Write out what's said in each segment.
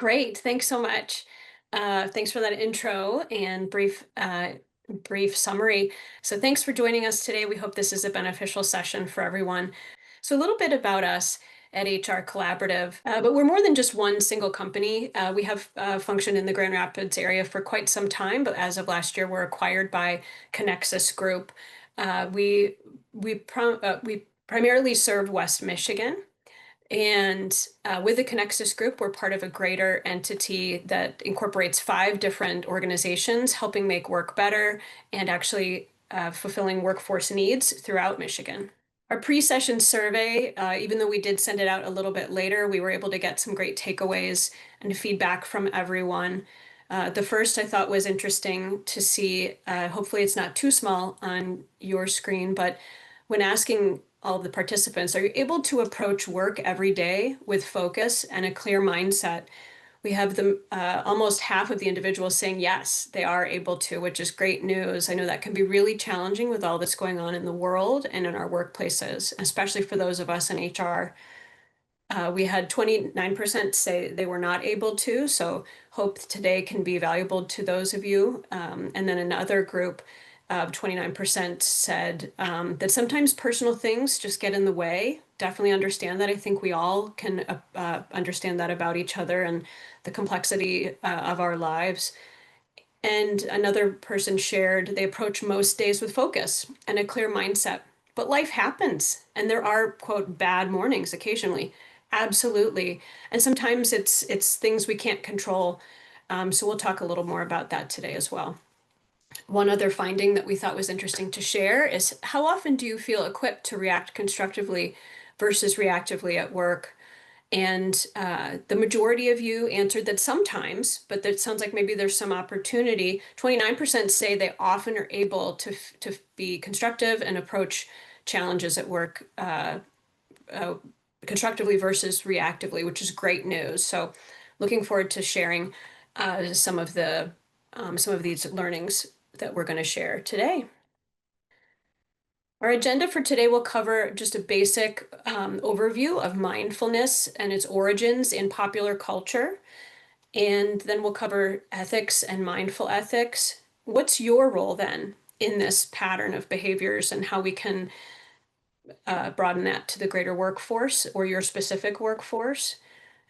Great, thanks so much. Thanks for that intro and brief summary. So thanks for joining us today. We hope this is a beneficial session for everyone. So a little bit about us at HR Collaborative, but we're more than just one single company. We have functioned in the Grand Rapids area for quite some time, but as of last year, we're acquired by Connexus Group. We primarily serve West Michigan. And with the Connexus Group, we're part of a greater entity that incorporates 5 different organizations helping make work better and actually fulfilling workforce needs throughout Michigan. Our pre-session survey, even though we did send it out a little bit later, we were able to get some great takeaways and feedback from everyone. The first I thought was interesting to see. Hopefully, it's not too small on your screen, but when asking all of the participants, are you able to approach work every day with focus and a clear mindset? We have almost half of the individuals saying yes, they are able to, which is great news. I know that can be really challenging with all that's going on in the world and in our workplaces, especially for those of us in HR. We had 29% say they were not able to, so hope today can be valuable to those of you. And then another group of 29% said that sometimes personal things just get in the way. Definitely understand that. I think we all can understand that about each other and the complexity of our lives. And another person shared they approach most days with focus and a clear mindset. But life happens, and there are, quote, bad mornings occasionally. Absolutely. And sometimes it's things we can't control. So we'll talk a little more about that today as well. One other finding that we thought was interesting to share is how often do you feel equipped to react constructively versus reactively at work? And the majority of you answered that sometimes, but that sounds like maybe there's some opportunity. 29% say they often are able to be constructive and approach challenges at work uh, constructively versus reactively, which is great news. So looking forward to sharing some of these learnings that we're going to share today. Our agenda for today will cover just a basic overview of mindfulness and its origins in popular culture. And then we'll cover ethics and mindful ethics. What's your role then in this pattern of behaviors and how we can broaden that to the greater workforce or your specific workforce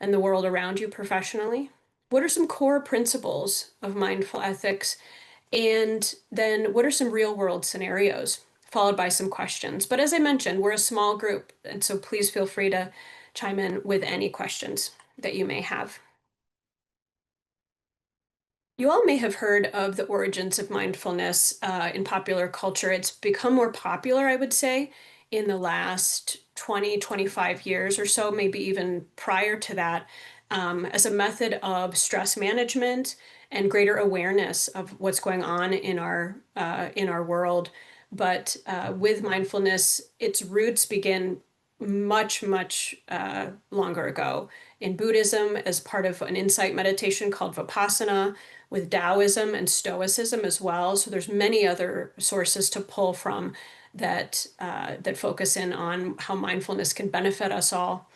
and the world around you professionally? What are some core principles of mindful ethics? And then what are some real world scenarios? Followed by some questions. But as I mentioned, we're a small group, and so please feel free to chime in with any questions that you may have. You all may have heard of the origins of mindfulness in popular culture. It's become more popular, I would say, in the last 20, 25 years or so, maybe even prior to that, as a method of stress management and greater awareness of what's going on in our world. But with mindfulness, its roots begin much longer ago in Buddhism as part of an insight meditation called Vipassana, with Taoism and Stoicism as well. So there's many other sources to pull from that focus in on how mindfulness can benefit us all.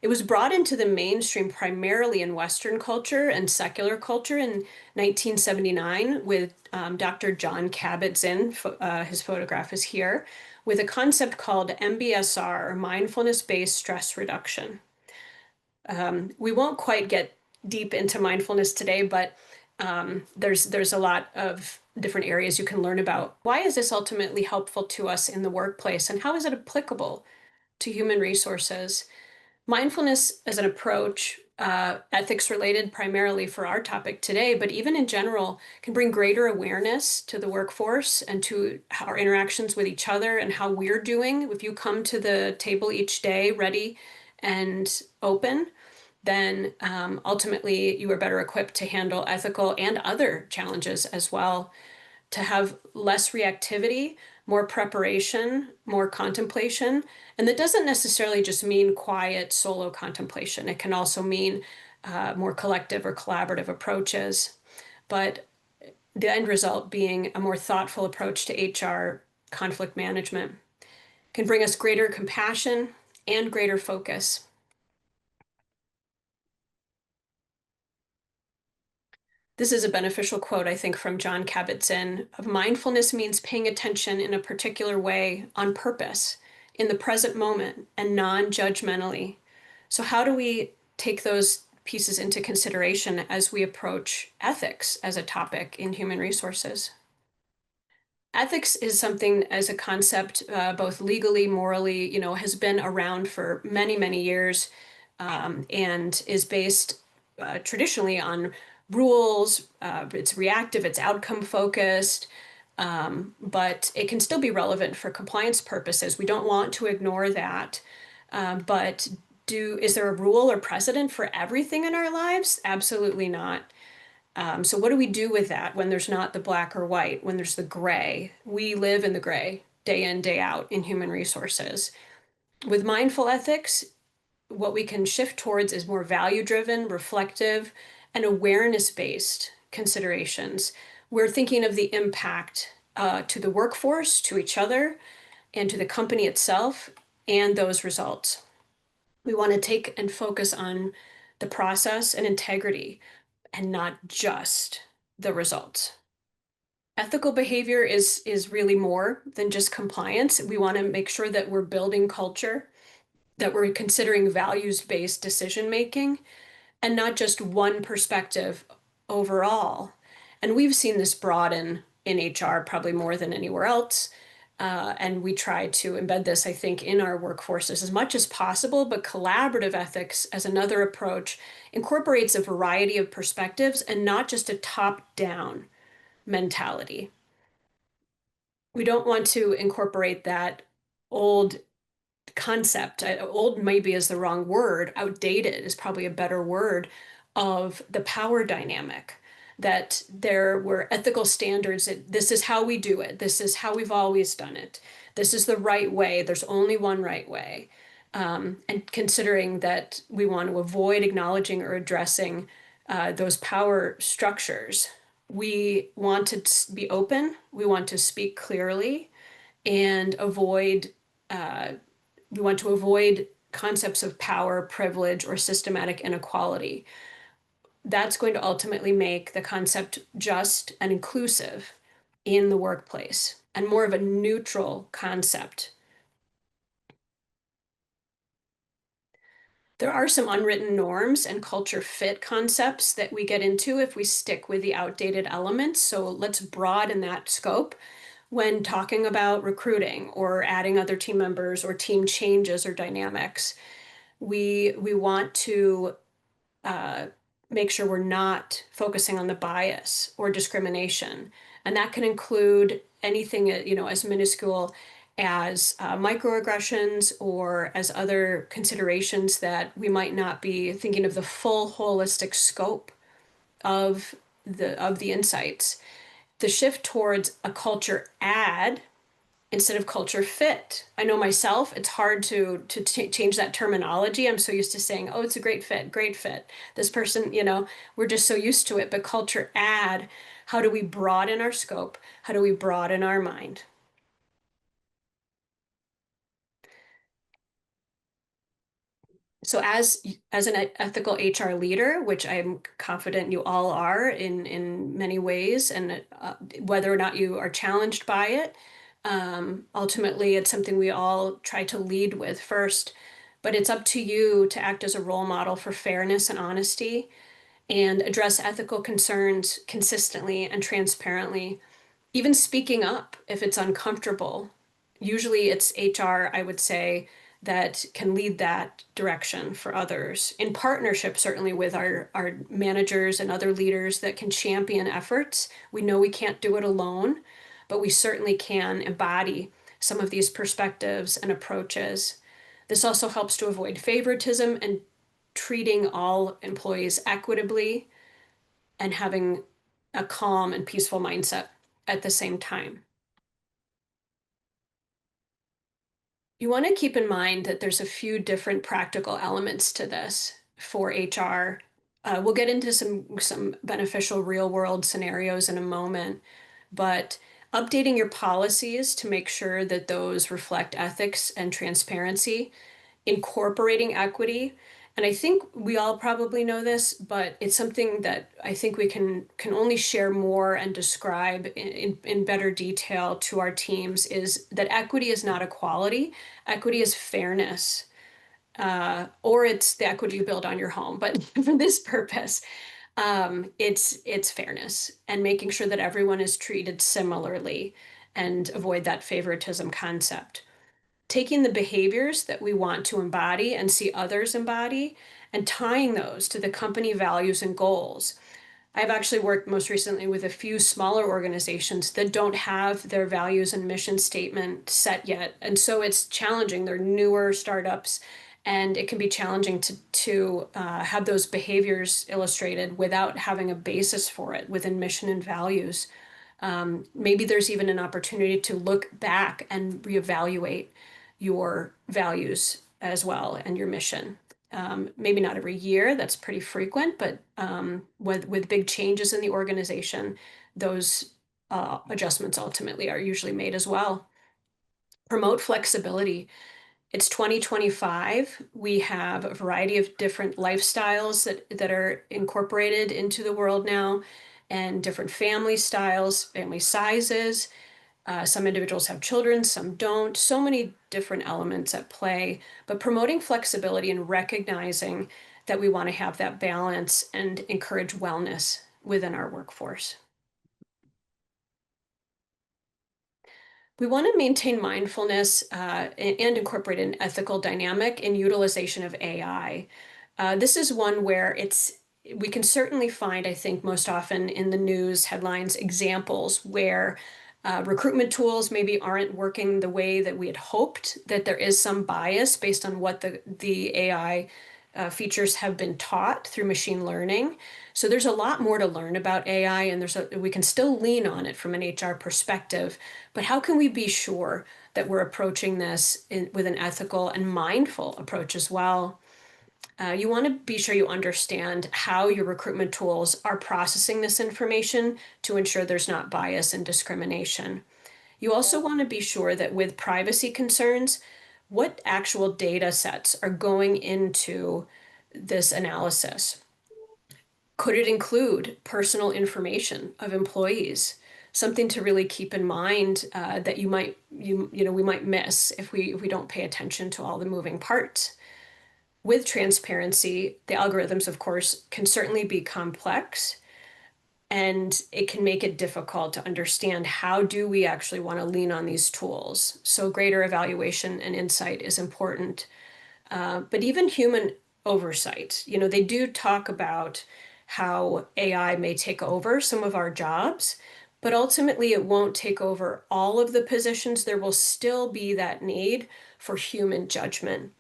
It was brought into the mainstream primarily in Western culture and secular culture in 1979 with Dr. John Kabat-Zinn. His photograph is here, with a concept called MBSR, or mindfulness-based stress reduction. We won't quite get deep into mindfulness today, but there's a lot of different areas you can learn about. Why is this ultimately helpful to us in the workplace, and how is it applicable to human resources? Mindfulness as an approach, ethics related primarily for our topic today, but even in general, can bring greater awareness to the workforce and to our interactions with each other and how we're doing. If you come to the table each day ready and open, then ultimately you are better equipped to handle ethical and other challenges as well, to have less reactivity, more preparation, more contemplation. And that doesn't necessarily just mean quiet solo contemplation. It can also mean more collective or collaborative approaches. But the end result being a more thoughtful approach to HR conflict management can bring us greater compassion and greater focus. This is a beneficial quote, I think, from John Kabat-Zinn. Mindfulness means paying attention in a particular way on purpose, in the present moment, and non-judgmentally. So how do we take those pieces into consideration as we approach ethics as a topic in human resources? Ethics is something as a concept, both legally, morally, has been around for many, many years, and is based traditionally on rules. It's reactive, it's outcome focused, but it can still be relevant for compliance purposes. We don't want to ignore that. But is there a rule or precedent for everything in our lives? Absolutely not. So what do we do with that when there's not the black or white, when there's the gray? We live in the gray day in, day out in human resources. With mindful ethics, what we can shift towards is more value-driven, reflective, and awareness-based considerations. We're thinking of the impact to the workforce, to each other, and to the company itself, and those results. We want to take and focus on the process and integrity and not just the results. Ethical behavior is really more than just compliance. We want to make sure that we're building culture, that we're considering values-based decision making, and not just one perspective overall. And we've seen this broaden in HR probably more than anywhere else. And we try to embed this, I think, in our workforces as much as possible. But collaborative ethics, as another approach, incorporates a variety of perspectives and not just a top-down mentality. We don't want to incorporate that old concept. Old maybe is the wrong word. Outdated is probably a better word, of the power dynamic, that there were ethical standards that this is how we do it. This is how we've always done it. This is the right way. There's only one right way. And considering that we want to avoid acknowledging or addressing those power structures, we want to be open. We want to speak clearly and we want to avoid concepts of power, privilege, or systematic inequality. That's going to ultimately make the concept just and inclusive in the workplace and more of a neutral concept. There are some unwritten norms and culture fit concepts that we get into if we stick with the outdated elements. So let's broaden that scope when talking about recruiting or adding other team members or team changes or dynamics. We want to make sure we're not focusing on the bias or discrimination. And that can include anything, as minuscule as microaggressions or as other considerations that we might not be thinking of the full holistic scope of the insights. The shift towards a culture add instead of culture fit. I know myself, it's hard to change that terminology. I'm so used to saying, oh, it's a great fit, great fit. This person, we're just so used to it. But culture add, how do we broaden our scope? How do we broaden our mind? So as an ethical HR leader, which I'm confident you all are in many ways, and whether or not you are challenged by it, ultimately it's something we all try to lead with first. But it's up to you to act as a role model for fairness and honesty and address ethical concerns consistently and transparently, even speaking up if it's uncomfortable. Usually it's HR, I would say, that can lead that direction for others in partnership, certainly with our managers and other leaders that can champion efforts. We know we can't do it alone, but we certainly can embody some of these perspectives and approaches. This also helps to avoid favoritism and treating all employees equitably and having a calm and peaceful mindset at the same time. You want to keep in mind that there's a few different practical elements to this for HR. We'll get into some beneficial real world scenarios in a moment, but updating your policies to make sure that those reflect ethics and transparency, incorporating equity, And I think we all probably know this, but it's something that I think we can only share more and describe in better detail to our teams is that equity is not equality. Equity is fairness, or it's the equity you build on your home. But for this purpose, it's fairness and making sure that everyone is treated similarly and avoid that favoritism concept. Taking the behaviors that we want to embody and see others embody and tying those to the company values and goals. I've actually worked most recently with a few smaller organizations that don't have their values and mission statement set yet. And so it's challenging. They're newer startups, and it can be challenging to have those behaviors illustrated without having a basis for it within mission and values. Maybe there's even an opportunity to look back and reevaluate your values as well and your mission. Maybe not every year, that's pretty frequent, but with big changes in the organization, those adjustments ultimately are usually made as well. Promote flexibility. It's 2025. We have a variety of different lifestyles that are incorporated into the world now, and different family styles, family sizes. Some individuals have children, some don't. So many different elements at play, but promoting flexibility and recognizing that we want to have that balance and encourage wellness within our workforce. We want to maintain mindfulness and incorporate an ethical dynamic in utilization of AI. This is one where we can certainly find, I think, most often in the news headlines, examples where recruitment tools maybe aren't working the way that we had hoped, that there is some bias based on what the AI features have been taught through machine learning. So there's a lot more to learn about AI, and we can still lean on it from an HR perspective. But how can we be sure that we're approaching this with an ethical and mindful approach as well? You want to be sure you understand how your recruitment tools are processing this information to ensure there's not bias and discrimination. You also want to be sure that with privacy concerns, what actual data sets are going into this analysis? Could it include personal information of employees? Something to really keep in mind that we might miss if we don't pay attention to all the moving parts. With transparency, the algorithms, of course, can certainly be complex, and it can make it difficult to understand how do we actually want to lean on these tools. So greater evaluation and insight is important. But even human oversight, they do talk about how AI may take over some of our jobs, but ultimately it won't take over all of the positions. There will still be that need for human judgment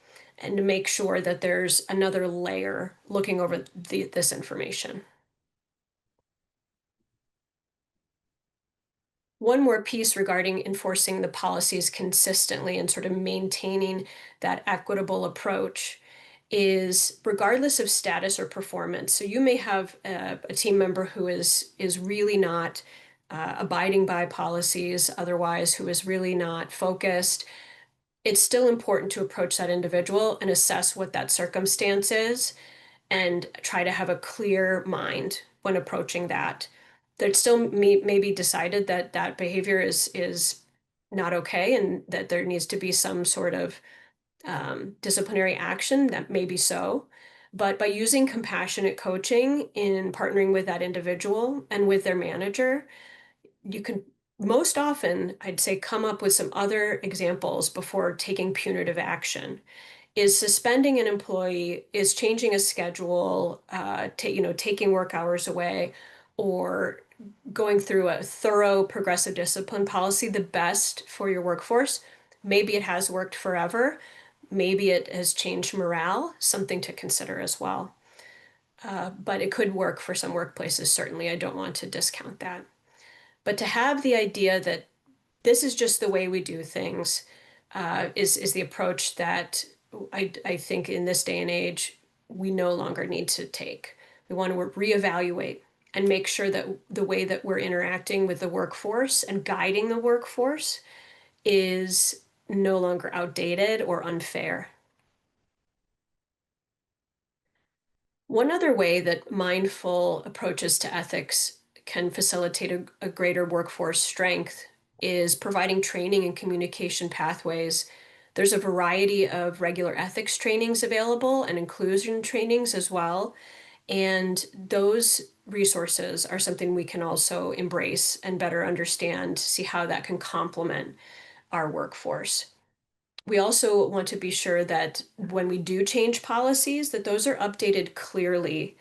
and to make sure that there's another layer looking over this information. One more piece regarding enforcing the policies consistently and sort of maintaining that equitable approach is regardless of status or performance. So you may have a team member who is really not abiding by policies, otherwise who is really not focused. It's still important to approach that individual and assess what that circumstance is and try to have a clear mind when approaching that. That still may be decided that that behavior is not okay and that there needs to be some sort of disciplinary action. That may be so. But by using compassionate coaching in partnering with that individual and with their manager, you can most often, I'd say, come up with some other examples before taking punitive action. Is suspending an employee, is changing a schedule, taking work hours away, or going through a thorough progressive discipline policy the best for your workforce? Maybe it has worked forever. Maybe it has changed morale, something to consider as well. But it could work for some workplaces, certainly. I don't want to discount that. But to have the idea that this is just the way we do things is the approach that I think in this day and age we no longer need to take. We want to reevaluate and make sure that the way that we're interacting with the workforce and guiding the workforce is no longer outdated or unfair. One other way that mindful approaches to ethics can facilitate a greater workforce strength is providing training and communication pathways. There's a variety of regular ethics trainings available and inclusion trainings as well. And those resources are something we can also embrace and better understand, see how that can complement our workforce. We also want to be sure that when we do change policies, that those are updated clearly.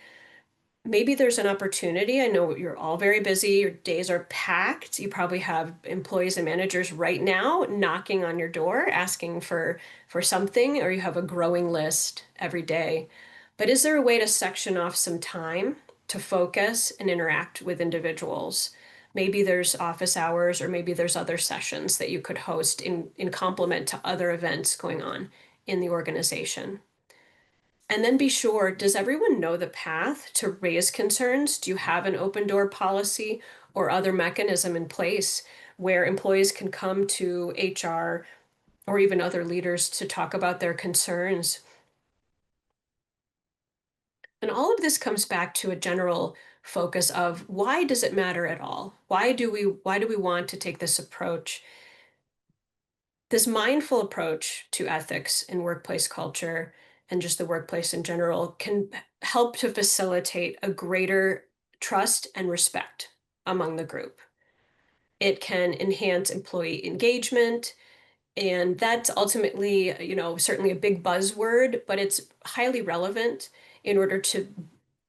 Maybe there's an opportunity. I know you're all very busy, your days are packed. You probably have employees and managers right now knocking on your door asking for something, or you have a growing list every day. But is there a way to section off some time to focus and interact with individuals? Maybe there's office hours, or maybe there's other sessions that you could host in complement to other events going on in the organization. And then be sure, does everyone know the path to raise concerns? Do you have an open door policy or other mechanism in place where employees can come to HR or even other leaders to talk about their concerns? And all of this comes back to a general focus of why does it matter at all? Why do we want to take this approach? This mindful approach to ethics in workplace culture and just the workplace in general can help to facilitate a greater trust and respect among the group. It can enhance employee engagement, and that's ultimately, certainly a big buzzword, but it's highly relevant in order to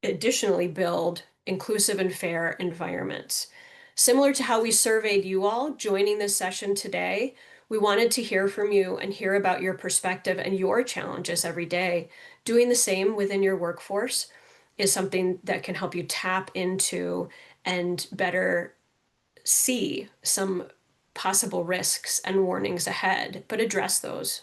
additionally build inclusive and fair environments. Similar to how we surveyed you all joining this session today, we wanted to hear from you and hear about your perspective and your challenges every day. Doing the same within your workforce is something that can help you tap into and better see some possible risks and warnings ahead, but address those.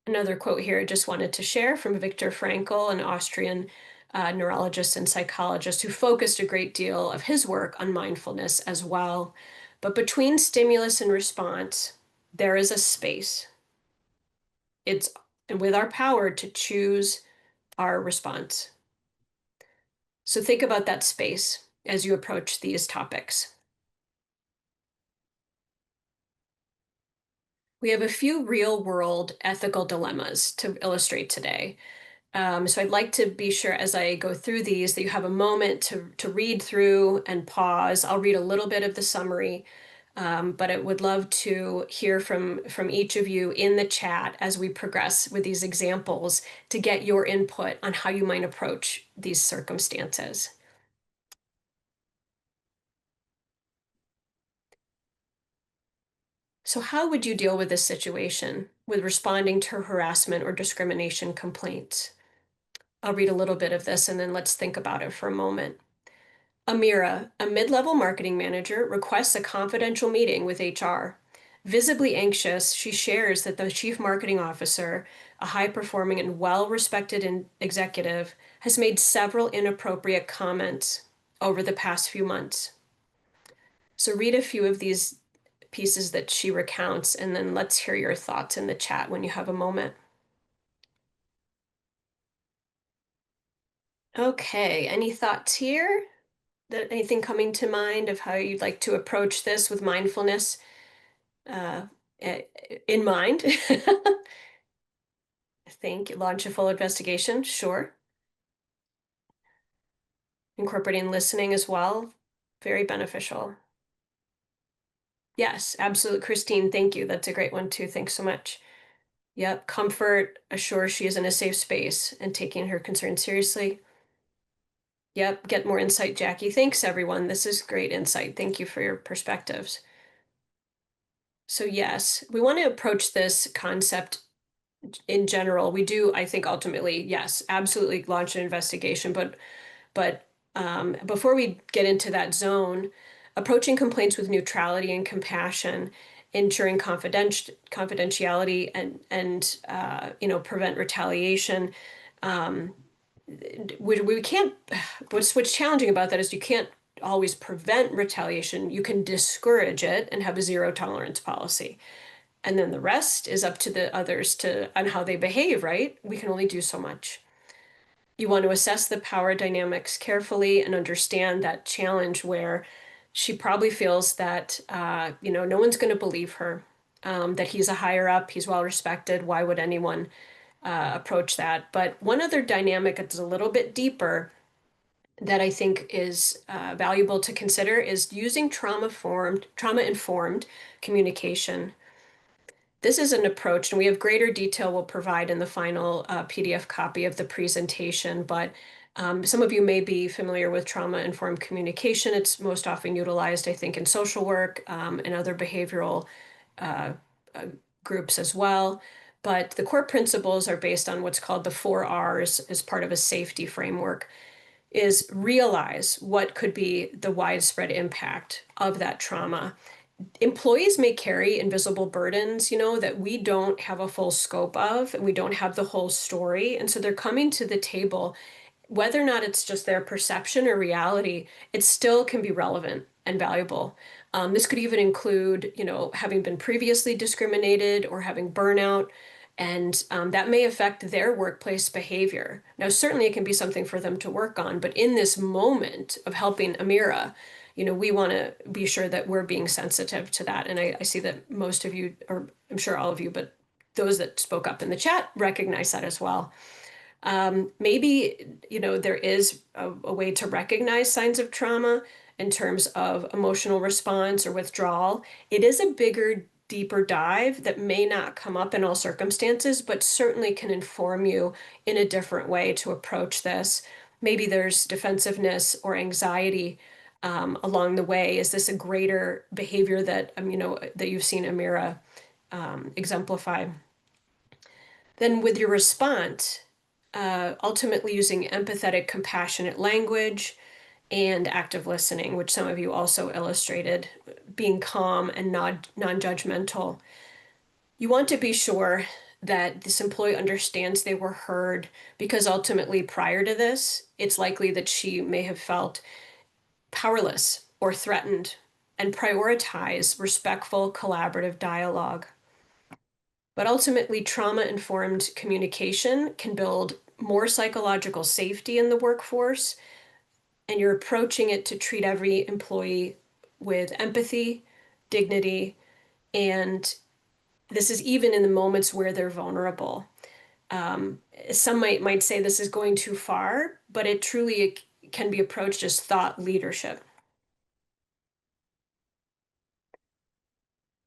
Another quote here I just wanted to share from Viktor Frankl, an Austrian neurologist and psychologist who focused a great deal of his work on mindfulness as well. But between stimulus and response, there is a space. It's with our power to choose our response. So think about that space as you approach these topics. We have a few real world ethical dilemmas to illustrate today. So I'd like to be sure as I go through these that you have a moment to read through and pause. I'll read a little bit of the summary, but I would love to hear from each of you in the chat as we progress with these examples to get your input on how you might approach these circumstances. So how would you deal with this situation with responding to harassment or discrimination complaints? I'll read a little bit of this and then let's think about it for a moment. Amira, a mid-level marketing manager, requests a confidential meeting with HR. Visibly anxious, she shares that the chief marketing officer, a high-performing and well-respected executive, has made several inappropriate comments over the past few months. So read a few of these pieces that she recounts, and then let's hear your thoughts in the chat when you have a moment. Okay, any thoughts here? Anything coming to mind of how you'd like to approach this with mindfulness uh, in mind? Think launch a full investigation, sure. Incorporating listening as well, very beneficial. Yes, absolutely. Christine, thank you. That's a great one too. Thanks so much. Yep, comfort, assure she is in a safe space and taking her concerns seriously. Yep, get more insight, Jackie. Thanks, everyone. This is great insight. Thank you for your perspectives. So yes, we want to approach this concept in general. We do, I think, ultimately, yes, absolutely launch an investigation, but before we get into that zone, approaching complaints with neutrality and compassion, ensuring confidentiality and prevent retaliation. Um, we can't. What's challenging about that is you can't always prevent retaliation. You can discourage it and have a zero tolerance policy. And then the rest is up to the others on how they behave, right? We can only do so much. You want to assess the power dynamics carefully and understand that challenge where she probably feels that no one's going to believe her, that he's a higher up, he's well respected. Why would anyone approach that? But one other dynamic that's a little bit deeper that I think is valuable to consider is using trauma-informed communication. This is an approach, and we have greater detail we'll provide in the final PDF copy of the presentation, but some of you may be familiar with trauma-informed communication. It's most often utilized, I think, in social work and other behavioral uh, uh, groups as well. But the core principles are based on what's called the 4 Rs as part of a safety framework, is realize what could be the widespread impact of that trauma. Employees may carry invisible burdens, that we don't have a full scope of, and we don't have the whole story. And so they're coming to the table, whether or not it's just their perception or reality, it still can be relevant and valuable. This could even include, having been previously discriminated or having burnout, and that may affect their workplace behavior. Now, certainly it can be something for them to work on, but in this moment of helping Amira, we want to be sure that we're being sensitive to that. And I see that most of you, or I'm sure all of you, but those that spoke up in the chat recognize that as well. Maybe, there is a way to recognize signs of trauma in terms of emotional response or withdrawal. It is a bigger, deeper dive that may not come up in all circumstances, but certainly can inform you in a different way to approach this. Maybe there's defensiveness or anxiety along the way. Is this a greater behavior that, that you've seen Amira exemplify? Then with your response, ultimately using empathetic, compassionate language and active listening, which some of you also illustrated, being calm and non-judgmental. You want to be sure that this employee understands they were heard, because ultimately prior to this, it's likely that she may have felt powerless or threatened, and prioritize respectful, collaborative dialogue. But ultimately, trauma-informed communication can build more psychological safety in the workforce, and you're approaching it to treat every employee with empathy, dignity, and this is even in the moments where they're vulnerable. Some might say this is going too far, but it truly can be approached as thought leadership.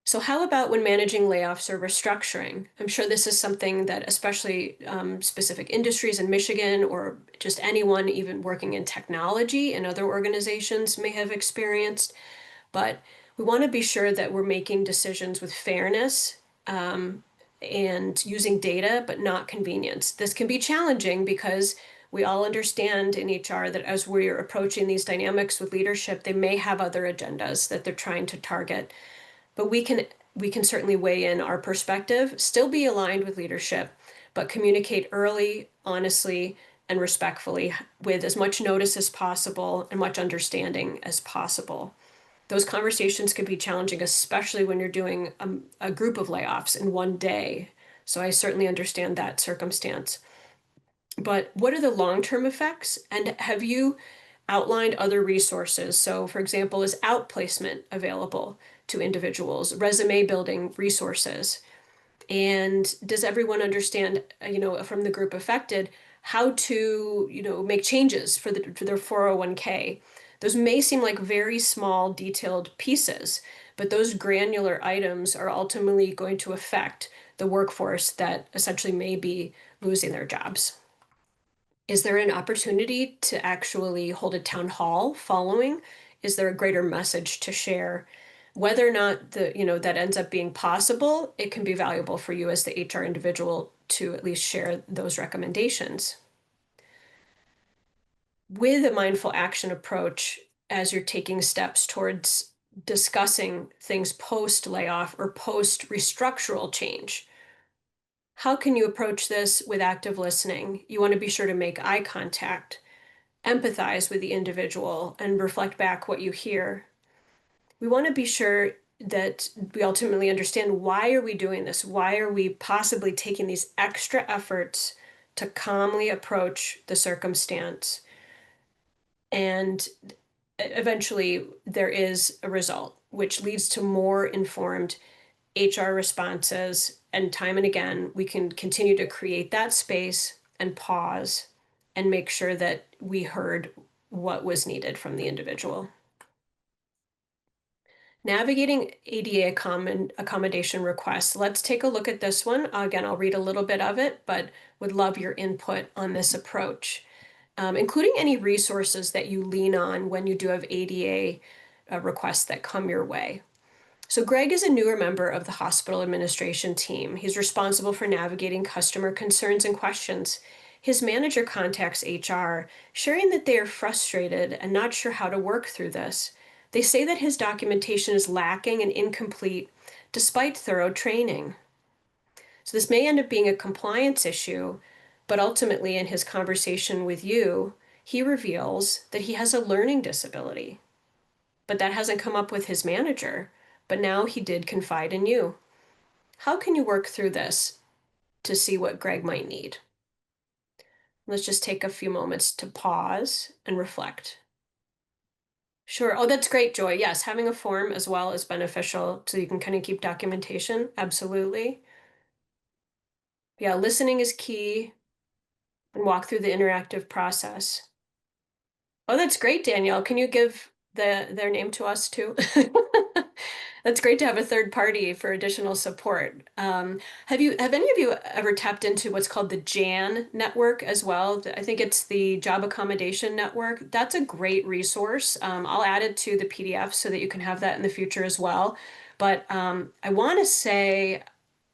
So how about when managing layoffs or restructuring? I'm sure this is something that especially specific industries in Michigan, or just anyone even working in technology and other organizations may have experienced. But we want to be sure that we're making decisions with fairness and using data, but not convenience. This can be challenging because we all understand in HR that as we're approaching these dynamics with leadership, they may have other agendas that they're trying to target. But we can certainly weigh in our perspective, still be aligned with leadership, but communicate early, honestly, and respectfully with as much notice as possible and much understanding as possible. Those conversations can be challenging, especially when you're doing a group of layoffs in one day. So I certainly understand that circumstance. But what are the long-term effects? And have you outlined other resources? So, for example, is outplacement available to individuals, resume building resources? And does everyone understand, from the group affected, how to, make changes for their 401k? Those may seem like very small, detailed pieces, but those granular items are ultimately going to affect the workforce that essentially may be losing their jobs. Is there an opportunity to actually hold a town hall following? Is there a greater message to share? Whether or not that ends up being possible, it can be valuable for you as the HR individual to at least share those recommendations. With a mindful action approach, as you're taking steps towards discussing things post layoff or post restructural change, how can you approach this with active listening? You want to be sure to make eye contact, empathize with the individual, and reflect back what you hear. We want to be sure that we ultimately understand, why are we doing this? Why are we possibly taking these extra efforts to calmly approach the circumstance? And eventually there is a result, which leads to more informed HR responses. And time and again, we can continue to create that space and pause and make sure that we heard what was needed from the individual. Navigating ADA accommodation requests. Let's take a look at this one. Again, I'll read a little bit of it, but would love your input on this approach, including any resources that you lean on when you do have ADA requests that come your way. So Greg is a newer member of the hospital administration team. He's responsible for navigating customer concerns and questions. His manager contacts HR, sharing that they are frustrated and not sure how to work through this. They say that his documentation is lacking and incomplete despite thorough training. So this may end up being a compliance issue, but ultimately in his conversation with you, he reveals that he has a learning disability, but that hasn't come up with his manager. But now he did confide in you. How can you work through this to see what Greg might need? Let's just take a few moments to pause and reflect. Sure. Oh, that's great, Joy. Yes, having a form as well is beneficial so you can kind of keep documentation. Absolutely. Yeah, listening is key, and walk through the interactive process. Oh, that's great, Danielle. Can you give their name to us too? That's great to have a third party for additional support. Have any of you ever tapped into what's called the JAN network as well? I think it's the Job Accommodation Network. That's a great resource. I'll add it to the PDF so that you can have that in the future as well. But I want to say,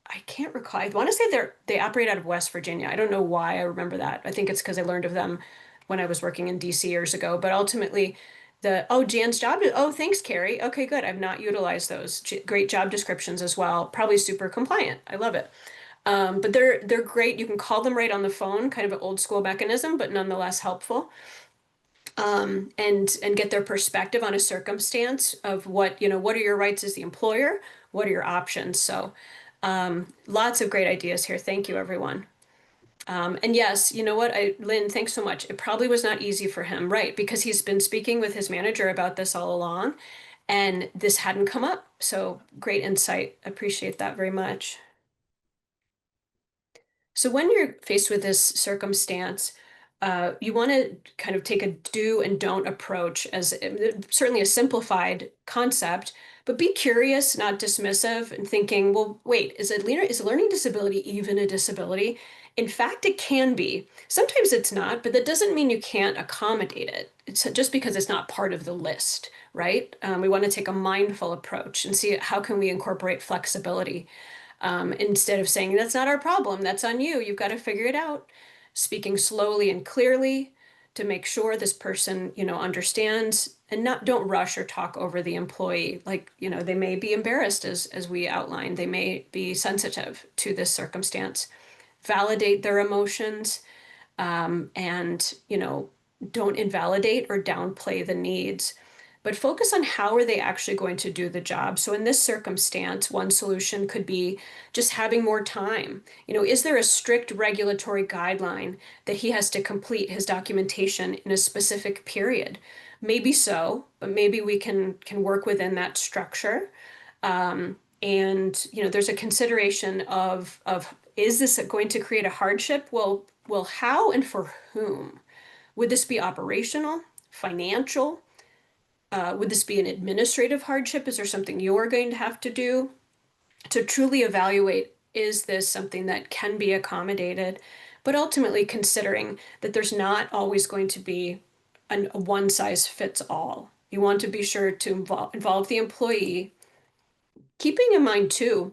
I can't recall. I want to say they operate out of West Virginia. I don't know why I remember that. I think it's because I learned of them when I was working in DC years ago. But ultimately, Jan's job. Oh, thanks, Carrie. Okay, good. I've not utilized those. Great job descriptions as well. Probably super compliant. I love it. But they're great. You can call them right on the phone, kind of an old school mechanism, but nonetheless helpful. And get their perspective on a circumstance of what are your rights as the employer? What are your options? So lots of great ideas here. Thank you, everyone. And yes, you know what, Lynn, thanks so much. It probably was not easy for him, right? Because he's been speaking with his manager about this all along, and this hadn't come up. So great insight. Appreciate that very much. So when you're faced with this circumstance, you want to kind of take a do and don't approach as certainly a simplified concept, but be curious, not dismissive, and thinking, well, wait, is a learning disability even a disability? In fact, it can be. Sometimes it's not, but that doesn't mean you can't accommodate it. It's just because it's not part of the list, right? We want to take a mindful approach and see how can we incorporate flexibility instead of saying, that's not our problem, that's on you, you've got to figure it out. Speaking slowly and clearly to make sure this person, understands, and don't rush or talk over the employee. Like, they may be embarrassed as we outlined, they may be sensitive to this circumstance. Validate their emotions, and, don't invalidate or downplay the needs, but focus on how are they actually going to do the job. So in this circumstance, one solution could be just having more time. Is there a strict regulatory guideline that he has to complete his documentation in a specific period? Maybe so, but maybe we can work within that structure. And there's a consideration of is this going to create a hardship? Well, how and for whom? Would this be operational, financial? Would this be an administrative hardship? Is there something you're going to have to do to truly evaluate, is this something that can be accommodated? But ultimately considering that there's not always going to be a one size fits all. You want to be sure to involve the employee, keeping in mind too,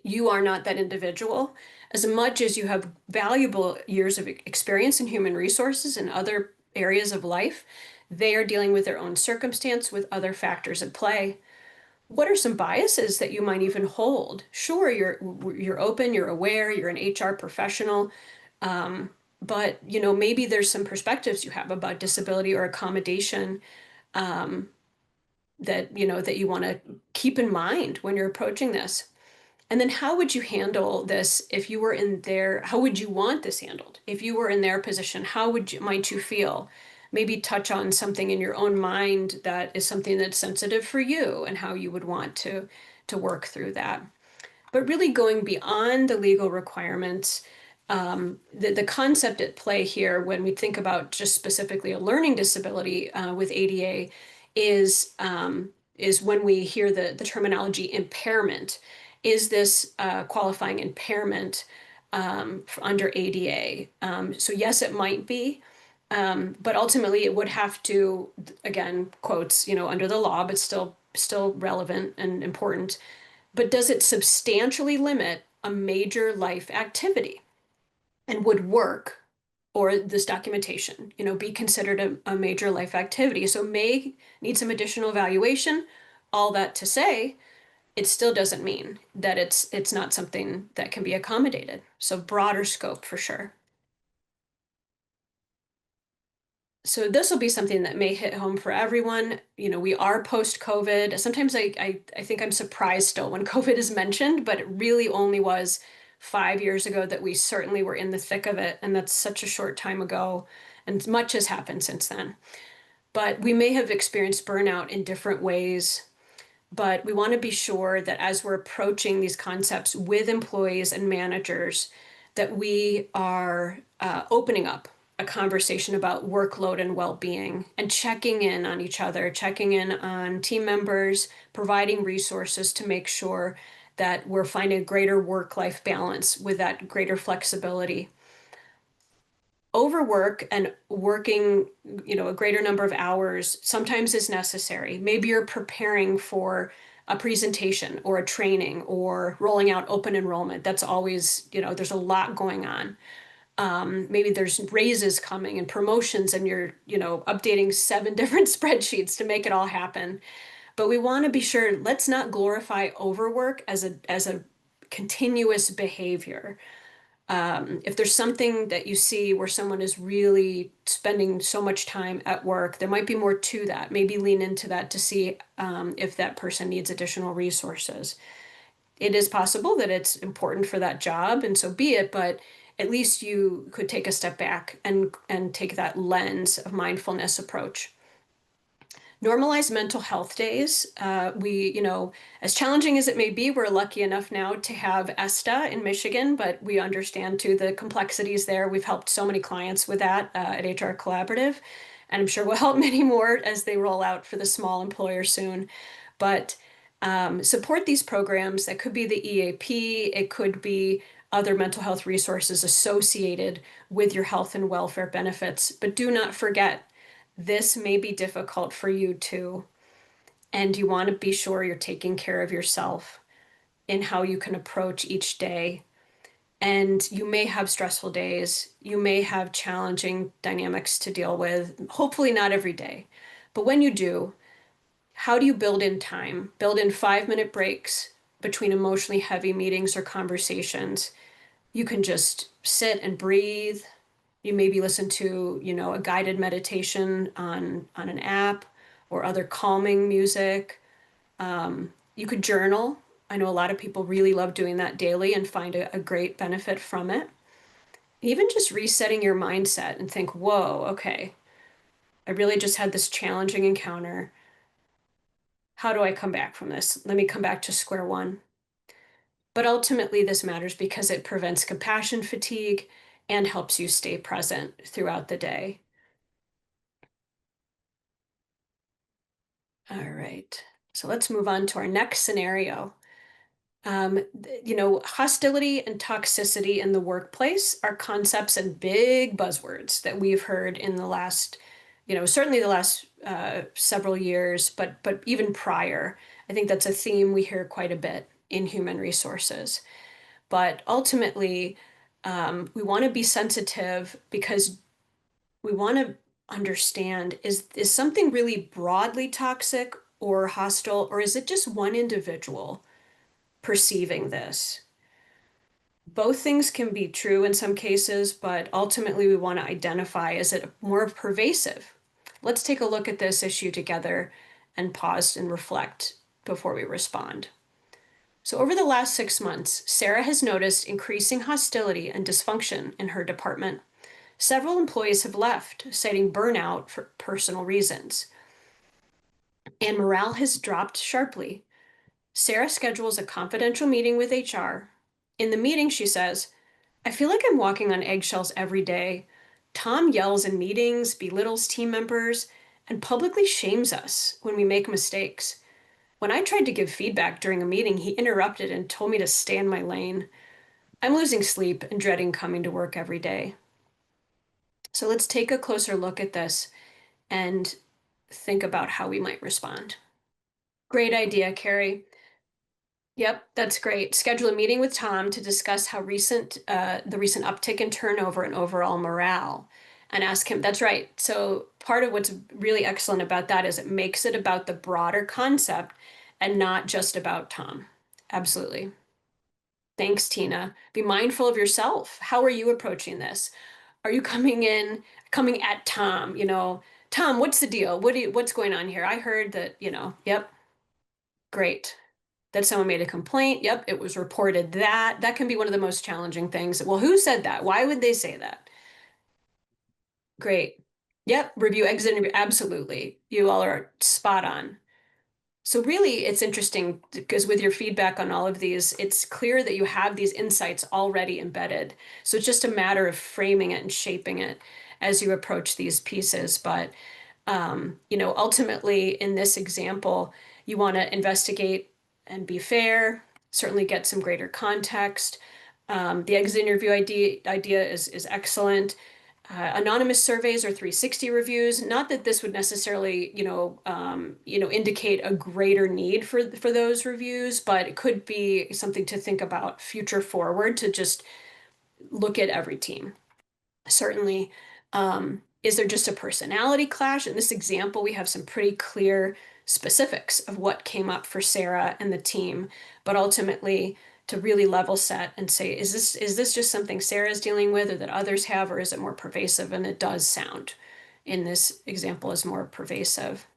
you are not that individual. As much as you have valuable years of experience in human resources and other areas of life, they are dealing with their own circumstance with other factors at play. What are some biases that you might even hold? Sure, you're open, you're aware, you're an HR professional, but maybe there's some perspectives you have about disability or accommodation, that you want to keep in mind when you're approaching this. And then how would you handle this if you were in their, how would you want this handled? If you were in their position, how might you feel? Maybe touch on something in your own mind that is something that's sensitive for you and how you would want to work through that. But really going beyond the legal requirements, the concept at play here when we think about just specifically a learning disability with ADA is when we hear the terminology impairment. Is this qualifying impairment under ADA? So yes, it might be, but ultimately it would have to, again, quotes, under the law, but still relevant and important. But does it substantially limit a major life activity? And would work or this documentation, be considered a major life activity? So may need some additional evaluation. All that to say, it still doesn't mean that it's not something that can be accommodated. So broader scope for sure. So this will be something that may hit home for everyone. We are post-COVID. Sometimes I think I'm surprised still when COVID is mentioned, but it really only was 5 years ago that we certainly were in the thick of it, and that's such a short time ago, and much has happened since then. But we may have experienced burnout in different ways, but we want to be sure that as we're approaching these concepts with employees and managers, that we are opening up a conversation about workload and well-being and checking in on each other, checking in on team members, providing resources to make sure that we're finding a greater work-life balance with that greater flexibility. Overwork and working, a greater number of hours sometimes is necessary. Maybe you're preparing for a presentation or a training or rolling out open enrollment. That's always, there's a lot going on. Maybe there's raises coming and promotions, and you're, updating 7 different spreadsheets to make it all happen. But we want to be sure, let's not glorify overwork as a continuous behavior. If there's something that you see where someone is really spending so much time at work, there might be more to that. Maybe lean into that to see if that person needs additional resources. It is possible that it's important for that job, and so be it, but at least you could take a step back and take that lens of mindfulness approach. Normalize mental health days. As challenging as it may be, we're lucky enough now to have ESTA in Michigan, but we understand too the complexities there. We've helped so many clients with that at HR Collaborative, and I'm sure we'll help many more as they roll out for the small employer soon. But support these programs. That could be the EAP, it could be other mental health resources associated with your health and welfare benefits. But do not forget, this may be difficult for you too. And you want to be sure you're taking care of yourself in how you can approach each day. And you may have stressful days. You may have challenging dynamics to deal with, hopefully not every day. But when you do, how do you build in time? Build in 5-minute breaks between emotionally heavy meetings or conversations. You can just sit and breathe. You maybe listen to, a guided meditation on an app or other calming music. You could journal. I know a lot of people really love doing that daily and find a great benefit from it. Even just resetting your mindset and think, whoa, okay, I really just had this challenging encounter. How do I come back from this? Let me come back to square one. But ultimately, this matters because it prevents compassion fatigue and helps you stay present throughout the day. All right. So let's move on to our next scenario. Hostility and toxicity in the workplace are concepts and big buzzwords that we've heard in the last, certainly the last several years, but even prior. I think that's a theme we hear quite a bit in human resources. But ultimately, we want to be sensitive because we want to understand, is something really broadly toxic or hostile, or is it just one individual perceiving this? Both things can be true in some cases, but ultimately we want to identify, is it more pervasive? Let's take a look at this issue together and pause and reflect before we respond. So over the last 6 months, Sarah has noticed increasing hostility and dysfunction in her department. Several employees have left, citing burnout for personal reasons, and morale has dropped sharply. Sarah schedules a confidential meeting with HR. In the meeting, she says, I feel like I'm walking on eggshells every day. Tom yells in meetings, belittles team members, and publicly shames us when we make mistakes. When I tried to give feedback during a meeting, he interrupted and told me to stay in my lane. I'm losing sleep and dreading coming to work every day. So let's take a closer look at this and think about how we might respond. Great idea, Carrie. Yep, that's great. Schedule a meeting with Tom to discuss how the recent uptick in turnover and overall morale, and ask him. That's right. So part of what's really excellent about that is it makes it about the broader concept and not just about Tom. Absolutely. Thanks, Tina. Be mindful of yourself. How are you approaching this? Are you coming at Tom? Tom, what's the deal? What's going on here? I heard that, yep, great. That someone made a complaint. Yep, it was reported that. That can be one of the most challenging things. Well, who said that? Why would they say that? Great. Yep, review exit interview. Absolutely. You all are spot on. So really, it's interesting because with your feedback on all of these, it's clear that you have these insights already embedded. So it's just a matter of framing it and shaping it as you approach these pieces. But ultimately, in this example, you want to investigate and be fair, certainly get some greater context. The exit interview idea is excellent. Anonymous surveys or 360 reviews. Not that this would necessarily, indicate a greater need for those reviews, but it could be something to think about future forward to just look at every team. Certainly, is there just a personality clash? In this example, we have some pretty clear specifics of what came up for Sarah and the team, but ultimately to really level set and say, is this just something Sarah's dealing with or that others have, or is it more pervasive? And it does sound in this example as more pervasive.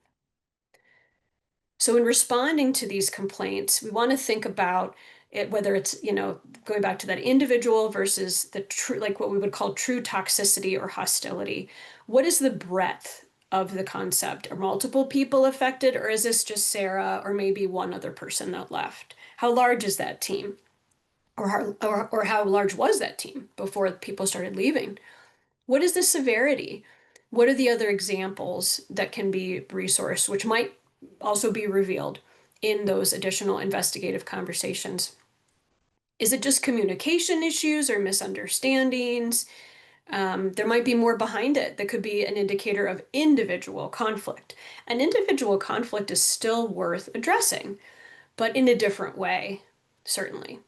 So in responding to these complaints, we want to think about it, whether it's, going back to that individual versus the true, like what we would call true toxicity or hostility. What is the breadth of the concept? Are multiple people affected, or is this just Sarah or maybe one other person that left? How large is that team? Or how large was that team before people started leaving? What is the severity? What are the other examples that can be resourced, which might also be revealed in those additional investigative conversations? Is it just communication issues or misunderstandings? There might be more behind it that could be an indicator of individual conflict. And individual conflict is still worth addressing, but in a different way, certainly.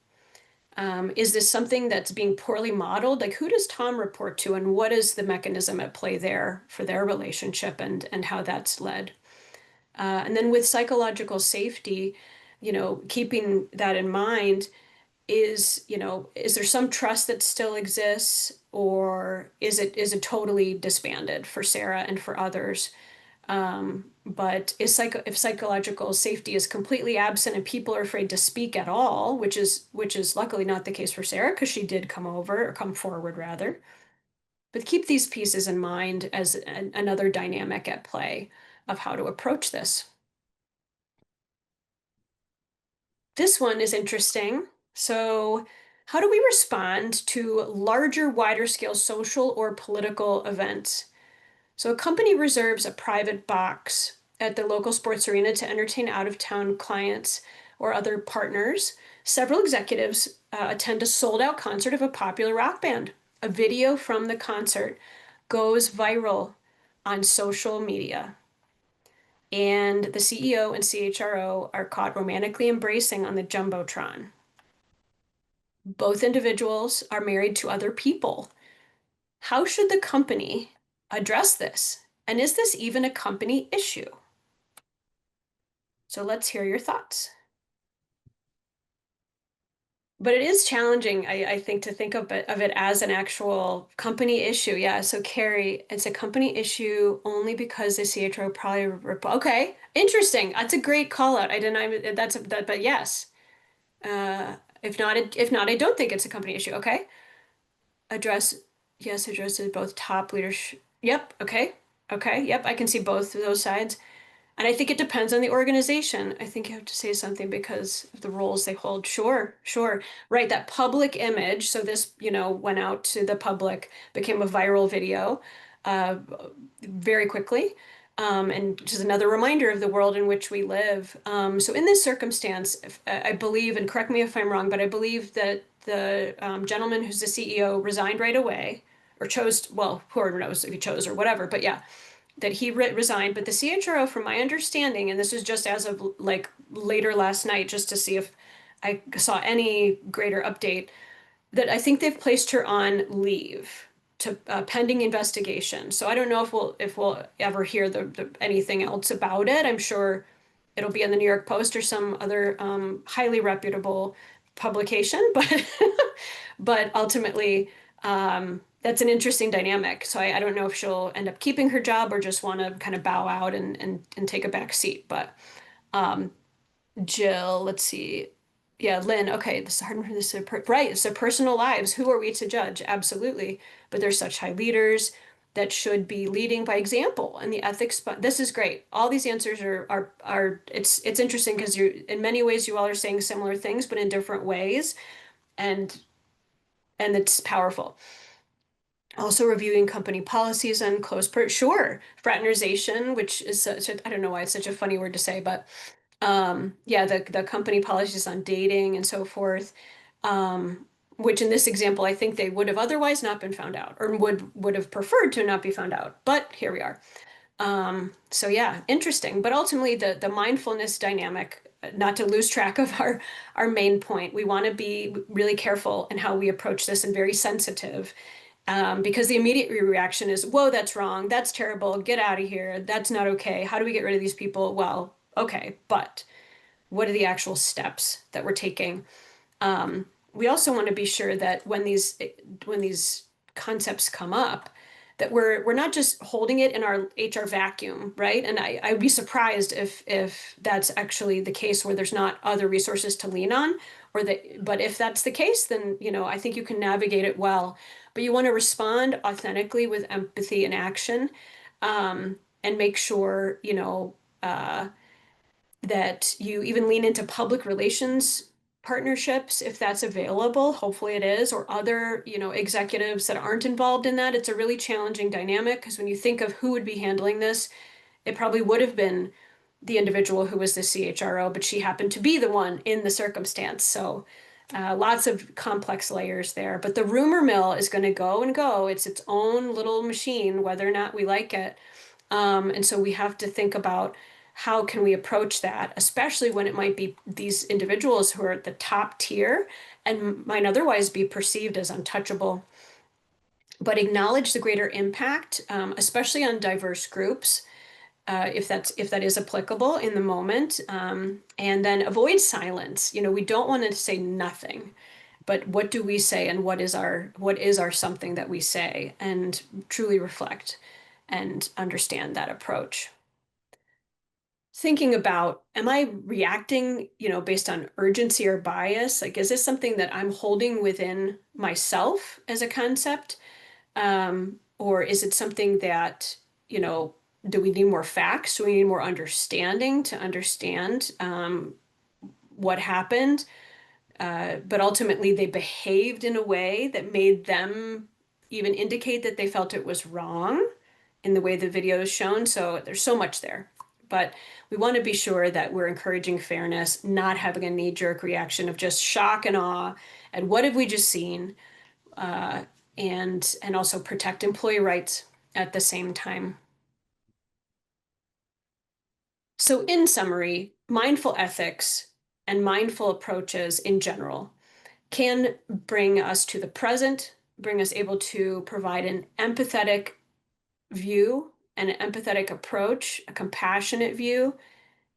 Is this something that's being poorly modeled? Like, who does Tom report to, and what is the mechanism at play there for their relationship and how that's led? And then with psychological safety, keeping that in mind, is there some trust that still exists, or is it totally disbanded for Sarah and for others? But if psychological safety is completely absent and people are afraid to speak at all, which is luckily not the case for Sarah because she did come forward rather. But keep these pieces in mind as another dynamic at play of how to approach this. This one is interesting. So, how do we respond to larger, wider scale social or political events? So a company reserves a private box at the local sports arena to entertain out-of-town clients or other partners. Several executives attend a sold-out concert of a popular rock band. A video from the concert goes viral on social media, and the CEO and CHRO are caught romantically embracing on the Jumbotron. Both individuals are married to other people. How should the company address this? And is this even a company issue? So let's hear your thoughts. But it is challenging, I think, to think of it as an actual company issue. Yeah. So Carrie, it's a company issue only because the CHRO probably, okay, Interesting. That's a great call out. I didn't, but yes. If not, I don't think it's a company issue. Okay. Address, yes, addresses both top leadership. Yep. Okay. Okay. Yep. I can see both of those sides. And I think it depends on the organization. I think you have to say something because of the roles they hold. Sure, sure. Right, that public image. So this, went out to the public, became a viral video uh, very quickly. And just another reminder of the world in which we live. So in this circumstance, I believe, and correct me if I'm wrong, but I believe that the gentleman who's the CEO resigned right away, or chose, well, whoever knows if he chose or whatever, but yeah, that he resigned. But the CHRO, from my understanding, and this is just as of like later last night, just to see if I saw any greater update, that I think they've placed her on leave to pending investigation. So I don't know if we'll ever hear anything else about it. I'm sure it'll be in the New York Post or some other highly reputable publication, but but ultimately, that's an interesting dynamic. So I don't know if she'll end up keeping her job or just want to kind of bow out and take a back seat. But um, Jill, let's see. Yeah, Lynn. Okay, this is hard for this. Right. So personal lives. Who are we to judge? Absolutely. But they're such high leaders that should be leading by example. And the ethics. But this is great. All these answers are. It's interesting because you, in many ways, you all are saying similar things, but in different ways, and and it's powerful. Also reviewing company policies on sure, fraternization, which is I don't know why it's such a funny word to say, but yeah, the company policies on dating and so forth, which in this example, I think they would have otherwise not been found out, or would have preferred to not be found out, but here we are. So yeah, interesting. But ultimately, the mindfulness dynamic, not to lose track of our main point, we want to be really careful in how we approach this and very sensitive. Because the immediate reaction is, whoa, that's wrong, that's terrible, get out of here, that's not okay. How do we get rid of these people? Well, okay, but what are the actual steps that we're taking? We also want to be sure that when these concepts come up, that we're not just holding it in our HR vacuum, right? And I'd be surprised if that's actually the case where there's not other resources to lean on, but if that's the case, then I think you can navigate it well. But you want to respond authentically with empathy and action, and make sure that you even lean into public relations partnerships if that's available. Hopefully it is, or other, executives that aren't involved in that. It's a really challenging dynamic because when you think of who would be handling this, it probably would have been the individual who was the CHRO, but she happened to be the one in the circumstance. So lots of complex layers there. But the rumor mill is going to go and go. It's its own little machine, whether or not we like it. And so we have to think about how can we approach that, especially when it might be these individuals who are at the top tier and might otherwise be perceived as untouchable. But acknowledge the greater impact, especially on diverse groups, if that is applicable in the moment, and then avoid silence. We don't want to say nothing, but what do we say, and what is our something that we say, and truly reflect and understand that approach. Thinking about, am I reacting, based on urgency or bias? Like, is this something that I'm holding within myself as a concept? Or is it something that, do we need more facts? Do we need more understanding to understand what happened? But ultimately, they behaved in a way that made them even indicate that they felt it was wrong in the way the video is shown. So there's so much there. But we want to be sure that we're encouraging fairness, not having a knee-jerk reaction of just shock and awe at what have we just seen, uh, and also protect employee rights at the same time. So in summary, mindful ethics and mindful approaches in general can bring us to the present, bring us able to provide an empathetic view, an empathetic approach, a compassionate view,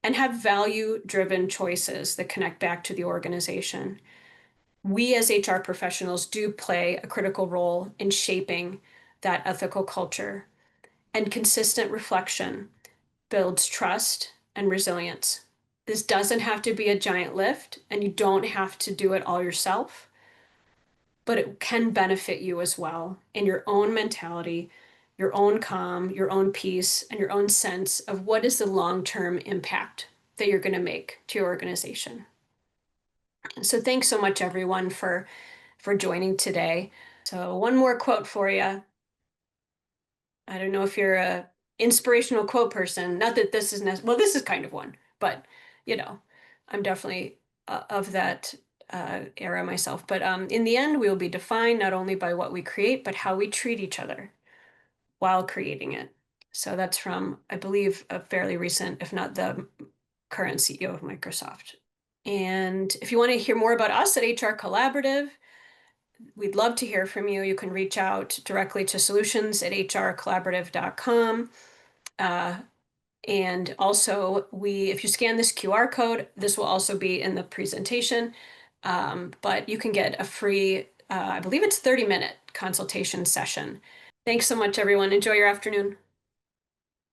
and have value-driven choices that connect back to the organization. We as HR professionals do play a critical role in shaping that ethical culture, and consistent reflection builds trust and resilience. This doesn't have to be a giant lift, and you don't have to do it all yourself, but it can benefit you as well in your own mentality, your own calm, your own peace, and your own sense of what is the long-term impact that you're going to make to your organization. So thanks so much, everyone, for joining today. So one more quote for you. I don't know if you're a inspirational quote person. Not that this is well, this is kind of one, but you know, I'm definitely of that era myself. But in the end, we will be defined not only by what we create, but how we treat each other while creating it. So that's from, I believe, a fairly recent, if not the current CEO of Microsoft. And if you want to hear more about us at HR Collaborative, we'd love to hear from you. You can reach out directly to solutions@hrcollaborative.com. And also, if you scan this QR code, this will also be in the presentation. But you can get a free, I believe it's 30-minute consultation session. Thanks so much, everyone. Enjoy your afternoon.